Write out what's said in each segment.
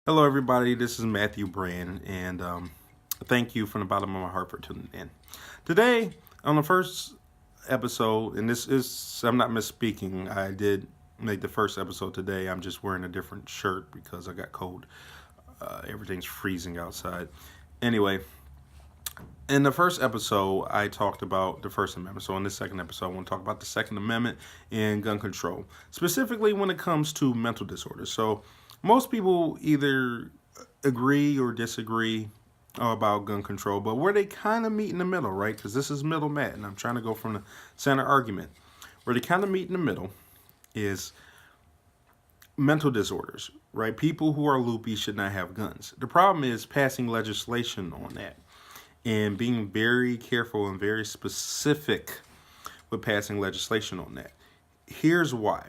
Hello, everybody. This is Matthew Brand, and thank you from the bottom of my heart for tuning in. Today, on the first episode, and this is, I'm not misspeaking, I did make the first episode today. I'm just wearing a different shirt because I got cold. Everything's freezing outside. Anyway, in the first episode, I talked about the First Amendment. So in this second episode, I want to talk about the Second Amendment and gun control, specifically when it comes to mental disorders. So most people either agree or disagree about gun control, but where they kind of meet in the middle, right? Because this is middle mat, and I'm trying to go from the center argument. Where they kind of meet in the middle is mental disorders, right? People who are loopy should not have guns. The problem is passing legislation on that and being very careful and very specific with passing legislation on that. Here's why.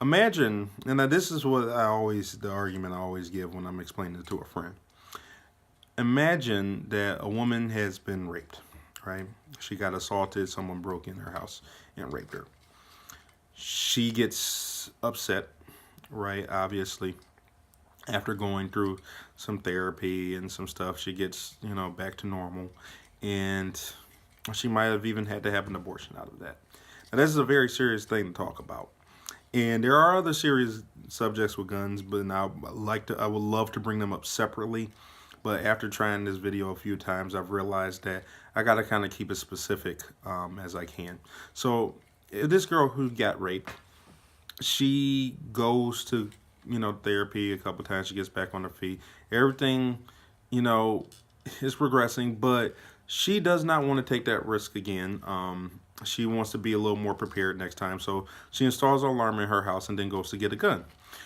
Imagine, and now this is the argument I always give when I'm explaining it to a friend. Imagine that a woman has been raped, right? She got assaulted, someone broke in her house and raped her. She gets upset, right? Obviously, after going through some therapy and some stuff, she gets, back to normal. And she might have even had to have an abortion out of that. Now, this is a very serious thing to talk about. And there are other serious subjects with guns, but I would love to bring them up separately. But after trying this video a few times, I've realized that I got to kind of keep it specific as I can. So this girl who got raped, she goes to, therapy a couple times. She gets back on her feet. Everything, is progressing, but she does not want to take that risk again. She wants to be a little more prepared next time. So she installs an alarm in her house and then goes to get a gun.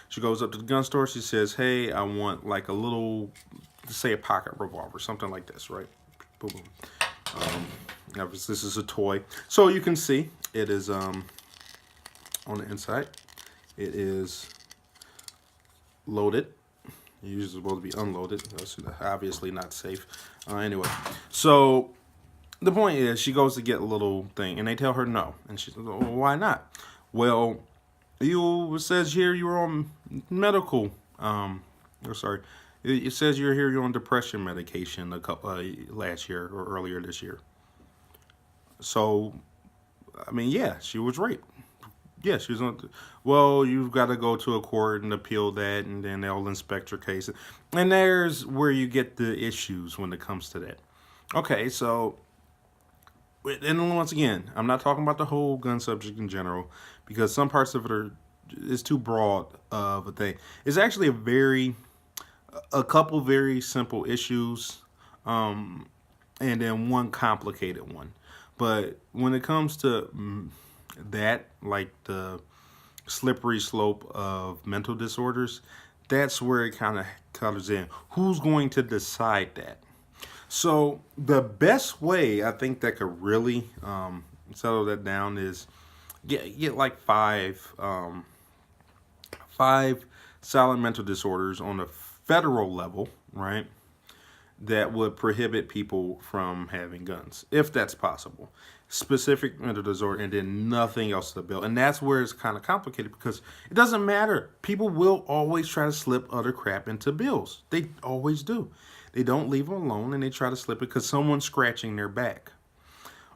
She goes up to the gun store. She says, hey, I want like a little, say a pocket revolver, something like this, right? Boom, boom. This is a toy. So you can see it is on the inside. It is loaded. Usually supposed to be unloaded. That's obviously not safe. Anyway, so the point is, she goes to get a little thing, and they tell her no. And she says, well, why not? Well, it says here you were on medical, it says you're on depression medication last year or earlier this year. So, yeah, she was raped. Yeah, she was on. Well, you've got to go to a court and appeal that, and then they'll inspect your case. And there's where you get the issues when it comes to that. Okay, so. And once again, I'm not talking about the whole gun subject in general, because some parts of it is too broad of a thing. It's actually a couple very simple issues, and then one complicated one. But when it comes to that, like the slippery slope of mental disorders, that's where it kind of comes in. Who's going to decide that? So the best way I think that could really settle that down is get like five silent mental disorders on a federal level, right? That would prohibit people from having guns, if that's possible. Specific mental disorder, and then nothing else to the bill. And that's where it's kind of complicated, because it doesn't matter. People will always try to slip other crap into bills. They always do. They don't leave them alone, and they try to slip it because someone's scratching their back.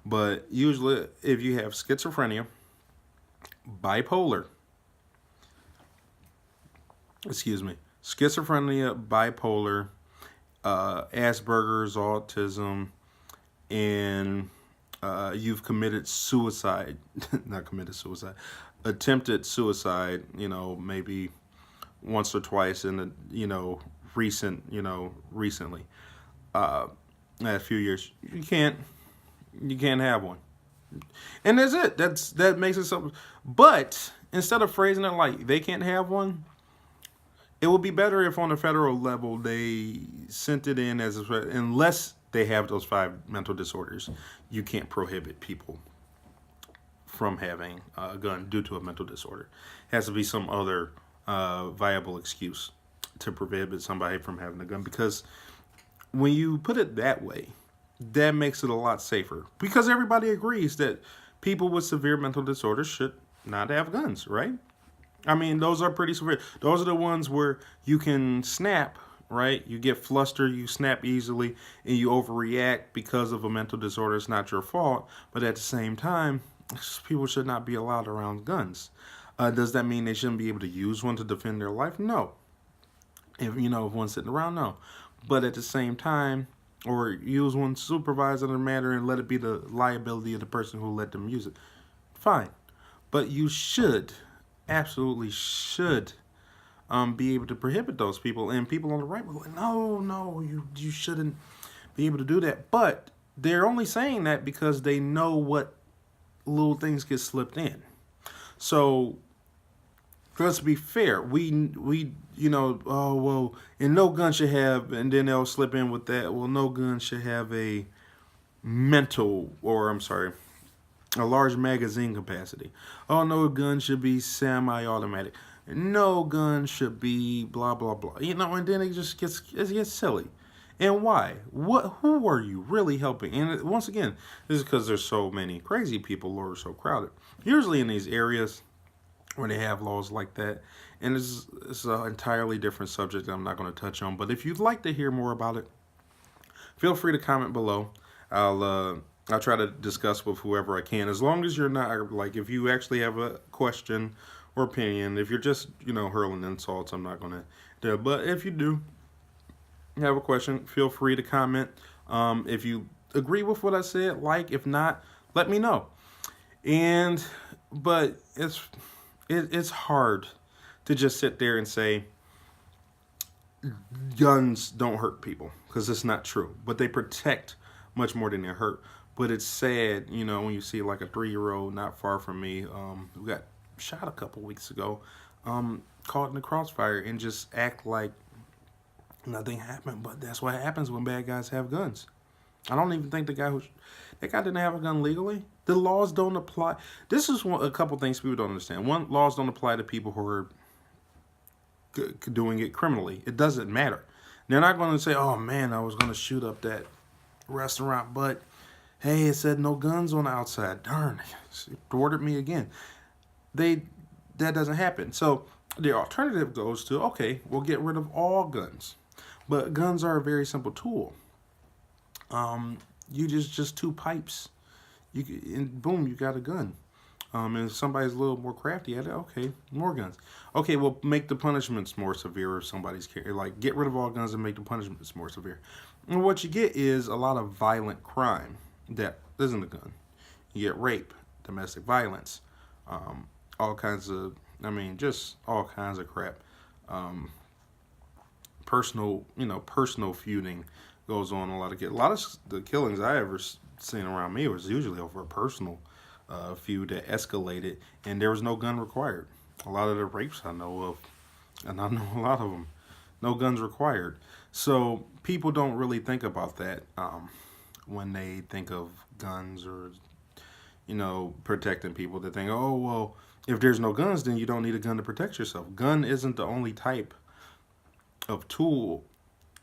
But usually, if you have schizophrenia, bipolar, bipolar, Asperger's, autism, and you've committed suicide, attempted suicide, maybe once or twice in the, recently, a few years, you can't have one. And that's it. That makes it something. But instead of phrasing it like they can't have one, it would be better if on the federal level they sent it in as unless they have those 5 mental disorders, you can't prohibit people from having a gun due to a mental disorder. It has to be some other viable excuse to prohibit somebody from having a gun, because when you put it that way, that makes it a lot safer, because everybody agrees that people with severe mental disorders should not have guns, right? I mean, those are pretty severe. Those are the ones where you can snap, right? You get flustered, you snap easily, and you overreact because of a mental disorder. It's not your fault, but at the same time, people should not be allowed around guns. Does that mean they shouldn't be able to use one to defend their life? No. If one's sitting around, no. But at the same time, or use one supervised under matter and let it be the liability of the person who let them use it. Fine. But you should, absolutely should, be able to prohibit those people. And people on the right will go, no, no, you shouldn't be able to do that. But they're only saying that because they know what little things get slipped in. So let's be fair. Oh well, and no gun should have, and then they'll slip in with that. Well, no gun should have a mental, or I'm sorry, a large magazine capacity. Oh, no gun should be semi-automatic. No gun should be blah blah blah. And then it gets silly. And why? Who are you really helping? And once again, this is because there's so many crazy people or so crowded. Usually in these areas where they have laws like that, and it's an entirely different subject that I'm not going to touch on. But if you'd like to hear more about it, feel free to comment below. I'll try to discuss with whoever I can, as long as you're not, like, if you actually have a question or opinion. If you're just, hurling insults, I'm not going to do it. But if you do have a question, feel free to comment. If you agree with what I said, if not, let me know. But it's hard to just sit there and say guns don't hurt people, because it's not true. But they protect much more than they hurt. But it's sad, when you see like a 3-year-old not far from me, who got shot a couple weeks ago, caught in the crossfire, and just act like nothing happened. But that's what happens when bad guys have guns. I don't even think that guy didn't have a gun legally. The laws don't apply. This is a couple things people don't understand. One, laws don't apply to people who are doing it criminally. It doesn't matter. They're not going to say, oh man, I was going to shoot up that restaurant, but hey, it said no guns on the outside. Darn, it thwarted me again. That doesn't happen. So the alternative goes to, okay, we'll get rid of all guns. But guns are a very simple tool. You just 2 pipes, and boom, you got a gun. And if somebody's a little more crafty at it, okay, more guns. Okay, well, make the punishments more severe if somebody's get rid of all guns and make the punishments more severe. And what you get is a lot of violent crime that isn't a gun. You get rape, domestic violence, all kinds of, just all kinds of crap. Personal feuding goes on a lot of A lot of the killings I ever seen around me was usually over a personal feud that escalated, and there was no gun required. A lot of the rapes I know of, and I know a lot of them, no guns required. So people don't really think about that when they think of guns or protecting people. They think, oh well, if there's no guns, then you don't need a gun to protect yourself. Gun isn't the only type of tool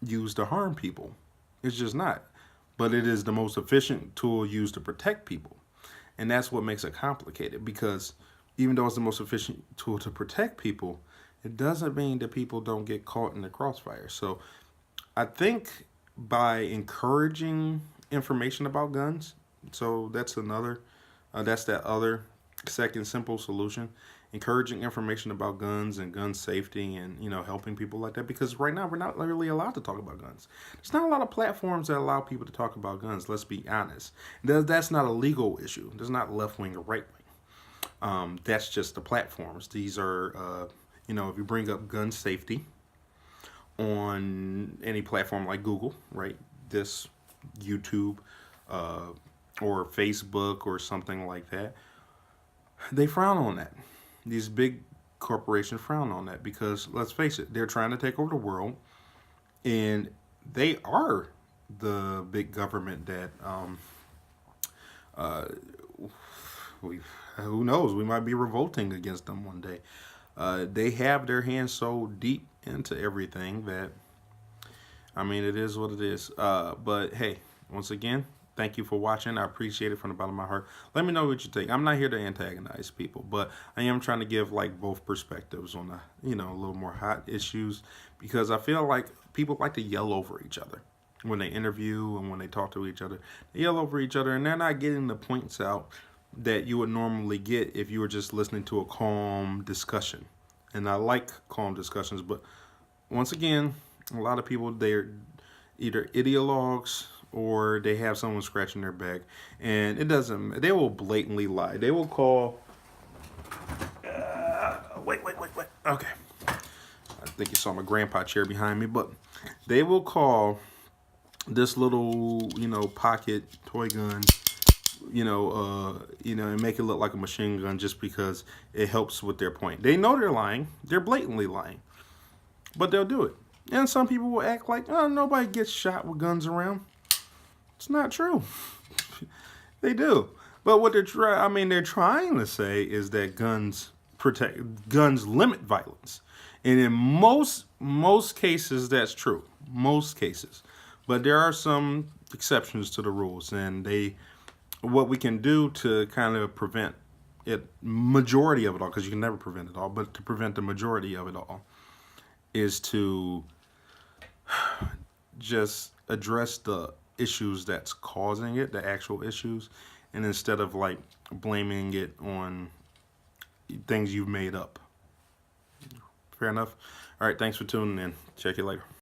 used to harm people. It's just not. But it is the most efficient tool used to protect people. And that's what makes it complicated, because even though it's the most efficient tool to protect people, it doesn't mean that people don't get caught in the crossfire. So I think by encouraging information about guns, so that's that other second simple solution, encouraging information about guns and gun safety, and helping people like that, because right now we're not really allowed to talk about guns. There's not a lot of platforms that allow people to talk about guns, let's be honest. That's not a legal issue. There's not left wing or right wing. That's just the platforms. These are if you bring up gun safety on any platform like Google, right, this YouTube or Facebook or something like that, they frown on that. These big corporations frown on that, because let's face it, they're trying to take over the world, and they are the big government that who knows, we might be revolting against them one day. They have their hands so deep into everything that, it is what it is. But hey, once again, Thank you for watching. I appreciate it from the bottom of my heart. Let me know what you think. I'm not here to antagonize people, but I am trying to give like both perspectives on the, a little more hot issues, because I feel like people like to yell over each other when they interview and when they talk to each other. They yell over each other and they're not getting the points out that you would normally get if you were just listening to a calm discussion. And I like calm discussions, but once again, a lot of people, they're either ideologues or they have someone scratching their back, and it doesn't. They will blatantly lie. They will call. Wait. Okay, I think you saw my grandpa chair behind me, but they will call this little, pocket toy gun, and make it look like a machine gun just because it helps with their point. They know they're lying. They're blatantly lying, but they'll do it. And some people will act like, oh, nobody gets shot with guns around. It's not true. They do. But what they're trying to say is that guns limit violence. And in most cases that's true. Most cases. But there are some exceptions to the rules, and what we can do to kind of prevent it, majority of it all, because you can never prevent it all, but to prevent the majority of it all, is to just address the issues that's causing it, the actual issues, and instead of like blaming it on things you've made up. Fair enough. All right, thanks for tuning in. Check you later.